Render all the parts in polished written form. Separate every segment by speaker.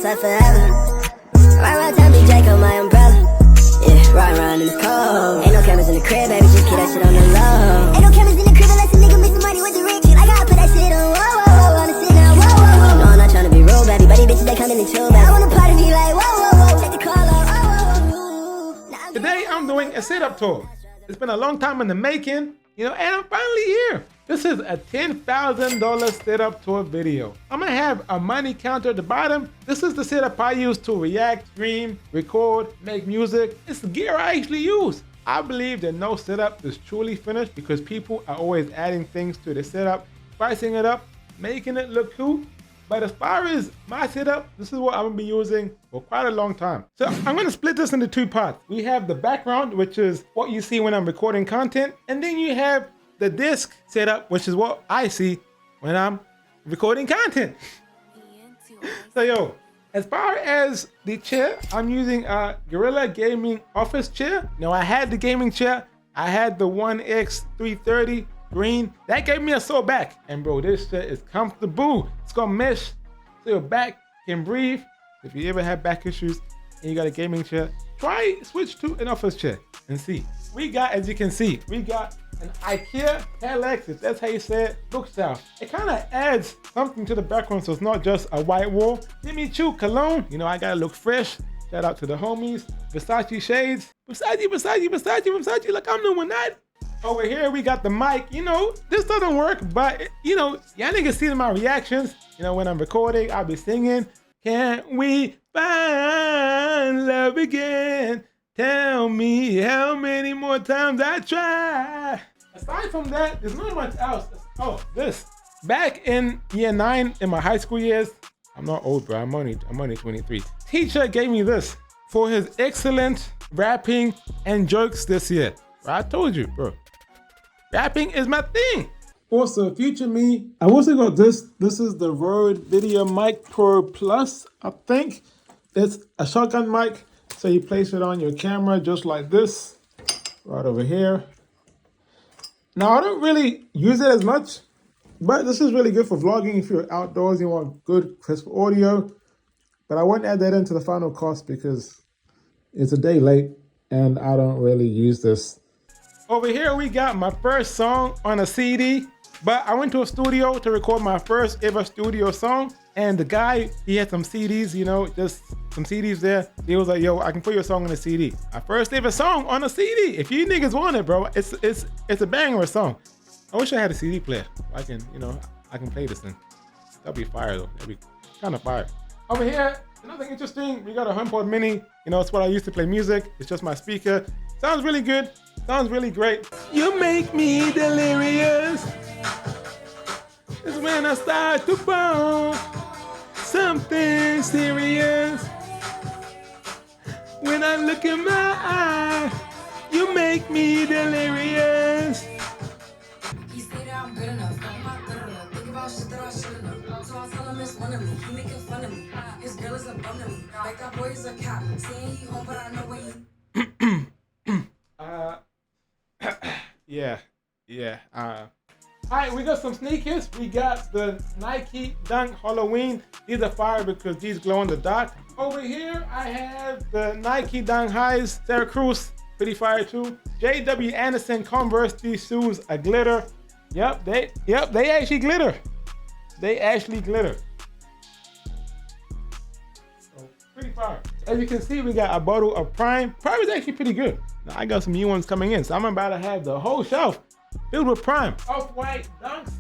Speaker 1: outside forever. Right around time, be Jake on my umbrella. Yeah, riding around in the cold. Ain't no cameras in the crib, baby, just keep that shit on the low. Ain't no cameras in the crib unless a nigga make some money with the rich. I gotta put that shit on, whoa, whoa, whoa, on the sit down, whoa, whoa, whoa. No, I'm not tryna be rude, baby, but these bitches, they come in and chill, baby. I wanna party, be like, whoa, whoa, whoa, take the call off, whoa, whoa, whoa.
Speaker 2: Today, I'm doing a sit-up tour. It's been a long time in the making, you know, and I'm finally here. This is a $10,000 sit-up tour video. I'm gonna have a money counter at the bottom. This is the setup I use to react, stream, record, make music. It's the gear I actually use. I believe that no setup is truly finished because people are always adding things to the setup, spicing it up, making it look cool. But as far as my setup, this is what I'm gonna be using for quite a long time. So I'm gonna split this into two parts. We have the background, which is what you see when I'm recording content. And then you have the disc setup, which is what I see when I'm recording content. So yo, as far as the chair, I'm using a Gorilla Gaming office chair. Now I had the gaming chair. I had the 1X330 green. That gave me a sore back. And bro, this shit is comfortable. It's gonna mesh so your back can breathe. If you ever have back issues and you got a gaming chair, try switch to an office chair and see. We got, as you can see, we got an IKEA Telex, if that's how you say it, bookshelf. It kind of adds something to the background so it's not just a white wall. Jimmy Choo cologne, you know, I gotta look fresh. Shout out to the homies. Versace shades. Versace, like I'm doing that. Over here we got the mic. You know, this doesn't work, but you know, y'all niggas see my reactions. You know, when I'm recording, I'll be singing, "Can't we find love again? Tell me how many more times I try." Aside from that, there's not much else. Oh, this. Back in year 9 in my high school years, I'm not old, bro. I'm only 23. Teacher gave me this for his excellent rapping and jokes this year. I told you, bro. Rapping is my thing. Also, future me, I've also got this. This is the Rode Video Mic Pro Plus, I think. It's a shotgun mic. So you place it on your camera just like this, right over here. Now, I don't really use it as much, but this is really good for vlogging if you're outdoors, you want good crisp audio. But I won't add that into the final cost because it's a day late and I don't really use this. Over here, we got my first song on a CD, but I went to a studio to record my first ever studio song. And the guy, he had some CDs, you know, just some CDs there. He was like, yo, I can put your song on a CD. My first ever song on a CD. If you niggas want it, bro, it's a banger song. I wish I had a CD player. I can, you know, I can play this thing. That'd be fire though. That'd be kind of fire. Over here, nothing interesting. We got a HomePod Mini. You know, it's what I used to play music. It's just my speaker. Sounds really good. Sounds really great. You make me delirious. It's when I start to bump something serious. When I look in my eye, you make me delirious.
Speaker 3: He say that I'm good enough. I'm not good enough. Think about shit that I shouldn't have. So I tell him it's one of me. He making fun of me. His girl is a bum to me. Like that boy is a cop. Saying he home, but I know where he.
Speaker 2: Yeah. All right, we got some sneakers. We got the Nike Dunk Halloween. These are fire because these glow in the dark. Over here, I have the Nike Dunk Highs Syracuse. Pretty fire too. J.W. Anderson Converse. These shoes are glitter. Yep, they actually glitter. They actually glitter. So, pretty fire. As you can see, we got a bottle of Prime. Prime is actually pretty good. Now, I got some new ones coming in, so I'm about to have the whole shelf filled with Prime. Off-white Dunks.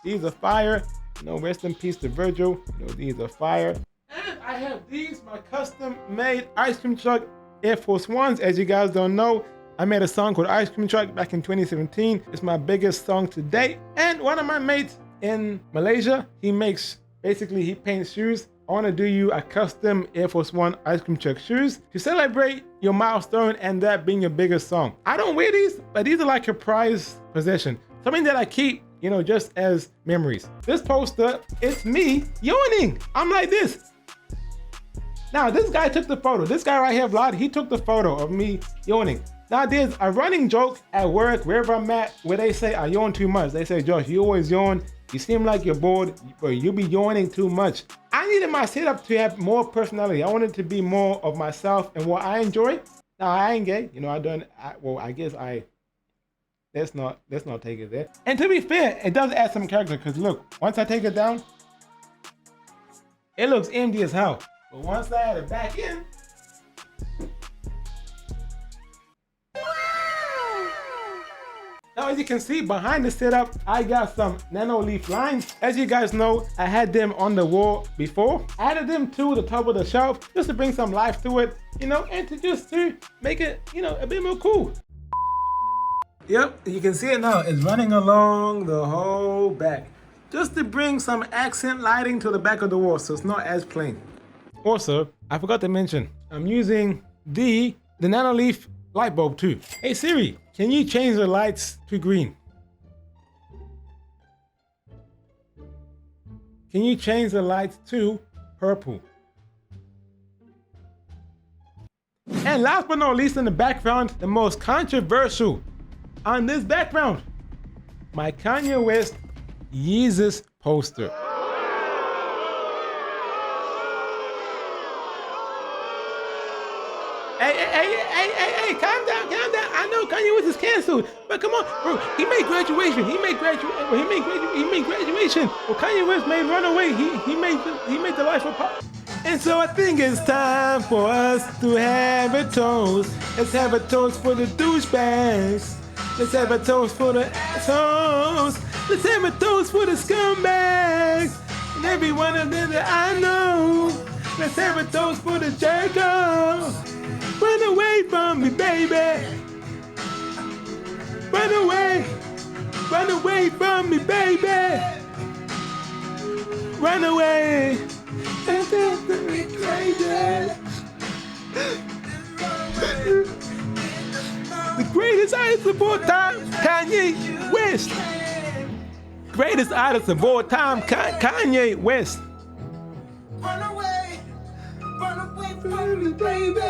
Speaker 2: These are fire. You know, rest in peace to Virgil. You know, these are fire. And I have these, my custom-made ice cream truck Air Force Ones. As you guys don't know, I made a song called Ice Cream Truck back in 2017. It's my biggest song to date. And one of my mates in Malaysia, he paints shoes. I want to do you a custom Air Force One ice cream truck shoes to celebrate your milestone and that being your biggest song. I don't wear these, but these are like a prized possession. Something that I keep, you know, just as memories. This poster, it's me yawning. I'm like this. Now, this guy took the photo. This guy right here, Vlad, he took the photo of me yawning. Now, there's a running joke at work, wherever I'm at, where they say I yawn too much. They say, Josh, you always yawn. You seem like you're bored, but you be yawning too much. I I needed my setup to have more personality. I wanted to be more of myself and what I enjoy. Now I ain't gay, you know. Let's not take it there. And to be fair, it does add some character because look, once I take it down, it looks empty as hell. But once I add it back in, now as you can see behind the setup, I got some nano leaf lines. As you guys know, I had them on the wall before. I added them to the top of the shelf just to bring some life to it, you know, and to make it, you know, a bit more cool. Yep, you can see it now. It's running along the whole back, just to bring some accent lighting to the back of the wall so it's not as plain. Also, I forgot to mention, I'm using the nano leaf light bulb too. Hey Siri, can you change the lights to green? Can you change the lights to purple? And last but not least in the background, the most controversial on this background, my Kanye West Yeezus poster. Hey, calm down. I know Kanye West is canceled, but come on, bro. He made graduation. He made graduation. Well, Kanye West made Runaway. He made the life of pop. And so I think it's time for us to have a toast. Let's have a toast for the douchebags. Let's have a toast for the assholes. Let's have a toast for the scumbags. And every one of them that I know. Let's have a toast for the jerk-offs. Run away from me, baby. Run away. Run away from me, baby. Run away. The greatest artist of all time, Kanye West. Greatest artist of all time, Kanye West.
Speaker 3: Run away from me, baby.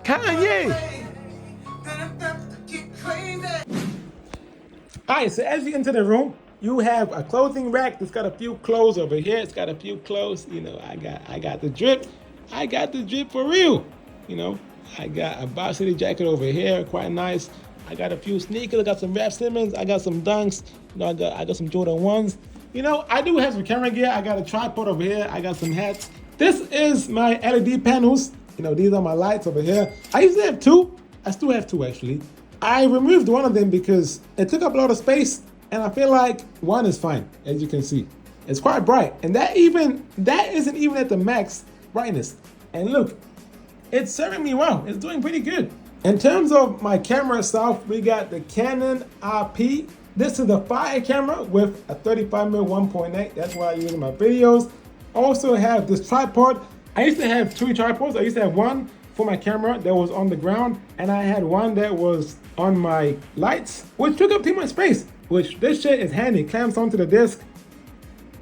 Speaker 2: Kanye. Alright, so as you enter the room, you have a clothing rack that's got a few clothes over here. It's got a few clothes. You know, I got the drip. I got the drip for real. You know, I got a varsity jacket over here, quite nice. I got a few sneakers. I got some Raf Simmons. I got some Dunks. You know, I got some Jordan 1s. You know, I do have some camera gear. I got a tripod over here. I got some hats. This is my LED panels. You know, these are my lights over here. I used to have two. I still have two actually. I removed one of them because it took up a lot of space, and I feel like one is fine, as you can see. It's quite bright, and that isn't even at the max brightness. And look, it's serving me well. It's doing pretty good. In terms of my camera itself, we got the Canon RP. This is the fire camera with a 35mm 1.8. That's what I use in my videos. Also have this tripod. I used to have two tripods. I used to have one for my camera that was on the ground, and I had one that was on my lights, which took up too much space, which this shit is handy. It clamps onto the disc,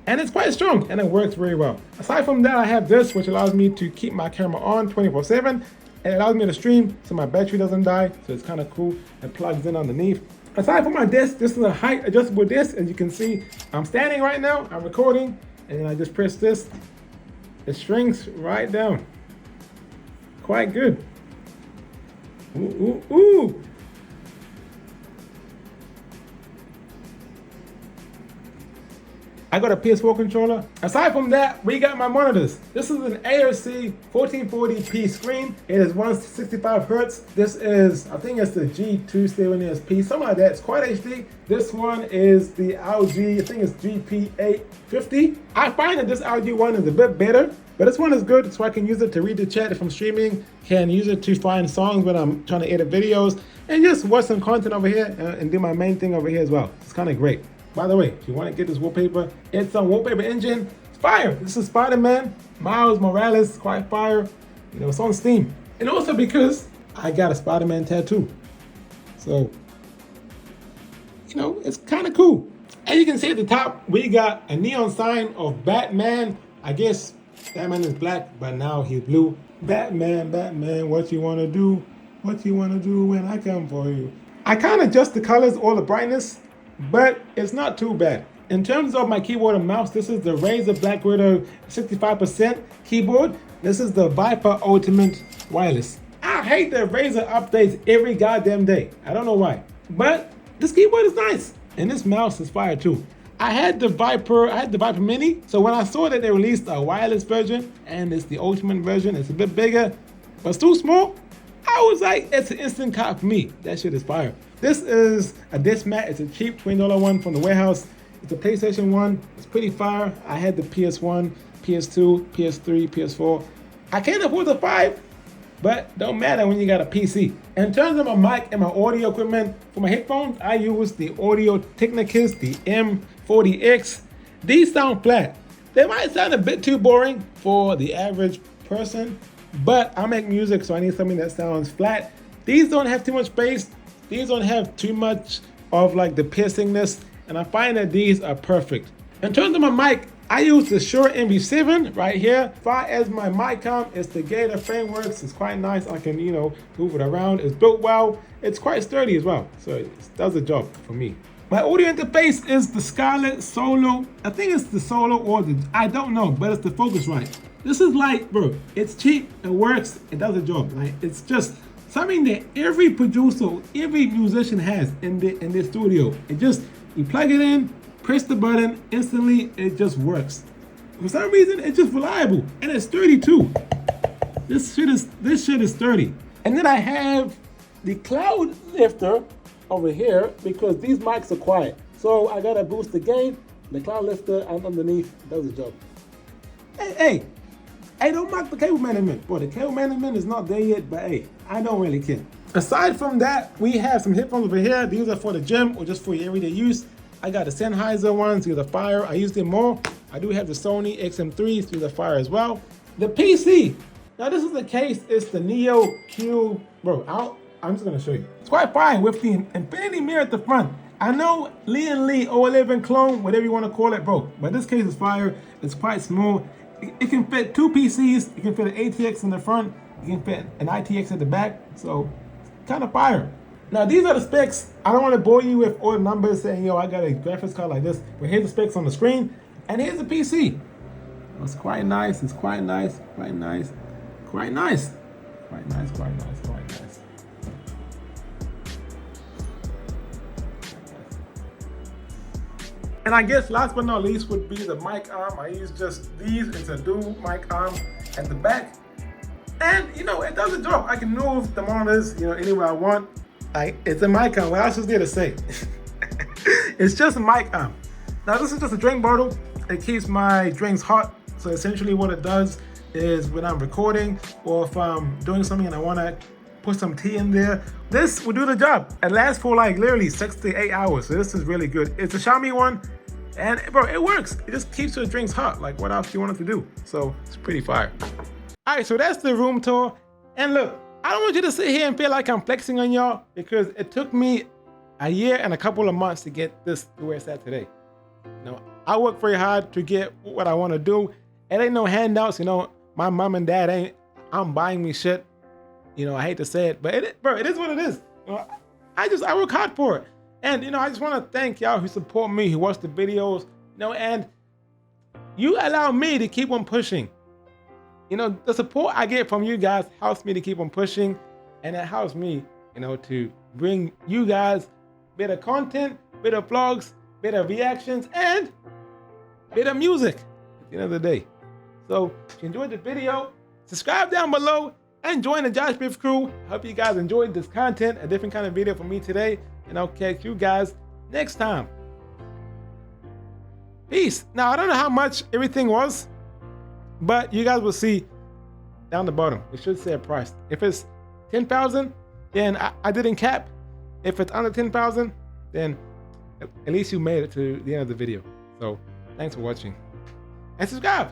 Speaker 2: and it's quite strong, and it works very well. Aside from that, I have this, which allows me to keep my camera on 24/7, and it allows me to stream so my battery doesn't die, so it's kind of cool. It plugs in underneath. Aside from my disc, this is a height adjustable disc. As you can see, I'm standing right now, I'm recording, and then I just press this. It shrinks right down. Quite good. Ooh, ooh, ooh. I got a PS4 controller. Aside from that, we got my monitors. This is an ARC 1440p screen. It is 165 Hertz. This is, I think it's the G2 7SP, something like that. It's quite HD. This one is the LG, I think it's GP850. I find that this LG one is a bit better, but this one is good, so I can use it to read the chat if I'm streaming, can use it to find songs when I'm trying to edit videos, and just watch some content over here and do my main thing over here as well. It's kind of great. By the way, if you want to get this wallpaper, it's a wallpaper engine. It's fire. This is Spider-Man, Miles Morales, quite fire. You know, it's on Steam. And also because I got a Spider-Man tattoo. So, you know, it's kind of cool. As you can see at the top, we got a neon sign of Batman. I guess Batman is black, but now he's blue. Batman, Batman, what you want to do? What you want to do when I come for you? I kind of adjust the colors, all the brightness, but it's not too bad. In terms of my keyboard and mouse, this is the Razer Black Widow 65% keyboard. This is the Viper Ultimate Wireless. I hate that Razer updates every goddamn day. I don't know why. But this keyboard is nice. And this mouse is fire too. I had the Viper Mini. So when I saw that they released a wireless version and it's the Ultimate version, it's a bit bigger, but it's too small, I was like, it's an instant cop for me. That shit is fire. This is a disc mat. It's a cheap $20 one from the warehouse. It's a PlayStation 1. It's pretty fire. I had the PS1, PS2, PS3, PS4. I can't afford the 5, but don't matter when you got a PC. In terms of my mic and my audio equipment, for my headphones, I use the Audio Technicus, the M40X. These sound flat. They might sound a bit too boring for the average person, but I make music, so I need something that sounds flat. These don't have too much bass. These don't have too much of like the piercingness, and I find that these are perfect. In terms of my mic, I use the Shure MV7 right here. As far as my mic comp, it's the Gator Frameworks. It's quite nice. I can, move it around. It's built well. It's quite sturdy as well, so it does the job for me. My audio interface is the Scarlett Solo. I think it's the Solo or I don't know, but it's the Focusrite. This is like, bro, it's cheap, it works, it does the job. Like, it's just something that every producer, every musician has in their studio. You plug it in, press the button, instantly it just works. For some reason, it's just reliable, and it's sturdy too. This shit is sturdy. And then I have the Cloud Lifter over here because these mics are quiet. So I gotta boost the gain. The Cloud Lifter underneath does the job. Hey, don't mock the cable management. Boy, the cable management is not there yet, but hey, I don't really care. Aside from that, we have some headphones over here. These are for the gym or just for your everyday use. I got the Sennheiser ones, these are fire. I use them more. I do have the Sony XM3s, these are fire as well. The PC, now this is the case, it's the Neo Q, bro, I'm just gonna show you. It's quite fine with the infinity mirror at the front. I know Lee & Lee 011 clone, whatever you wanna call it, bro, but this case is fire. It's quite small. It can fit 2 PCs. It can fit an ATX in the front. It can fit an ITX at the back. So, kind of fire. Now, these are the specs. I don't want to bore you with all the numbers saying, I got a graphics card like this. But here's the specs on the screen. And here's the PC. It's quite nice. It's quite nice. Quite nice. Quite nice. Quite nice. Quite nice. Quite nice. And I guess last but not least would be the mic arm. I use just these. It's a dual mic arm at the back. And, it does the job. I can move the monitors, anywhere I want. It's a mic arm. What else is there to say? It's just a mic arm. Now, this is just a drink bottle. It keeps my drinks hot. So essentially what it does is when I'm recording or if I'm doing something and I want to put some tea in there, this will do the job. It lasts for like literally 6 to 8 hours. So this is really good. It's a Xiaomi one. And bro, it works. It just keeps your drinks hot. Like what else do you want it to do? So it's pretty fire. All right, so that's the room tour. And look, I don't want you to sit here and feel like I'm flexing on y'all because it took me a year and a couple of months to get this to where it's at today. I work very hard to get what I want to do. It ain't no handouts, my mom and dad I'm buying me shit. I hate to say it, but it is what it is. I work hard for it. And, I just want to thank y'all who support me, who watch the videos, and you allow me to keep on pushing. The support I get from you guys helps me to keep on pushing, and it helps me, to bring you guys better content, better vlogs, better reactions, and better music at the end of the day. So if you enjoyed the video, subscribe down below and join the JoshBiv crew. I hope you guys enjoyed this content, a different kind of video from me today, and I'll catch you guys next time. Peace. Now, I don't know how much everything was, but you guys will see down the bottom. It should say a price. If it's 10,000, then I didn't cap. If it's under 10,000, then at least you made it to the end of the video. So thanks for watching and subscribe.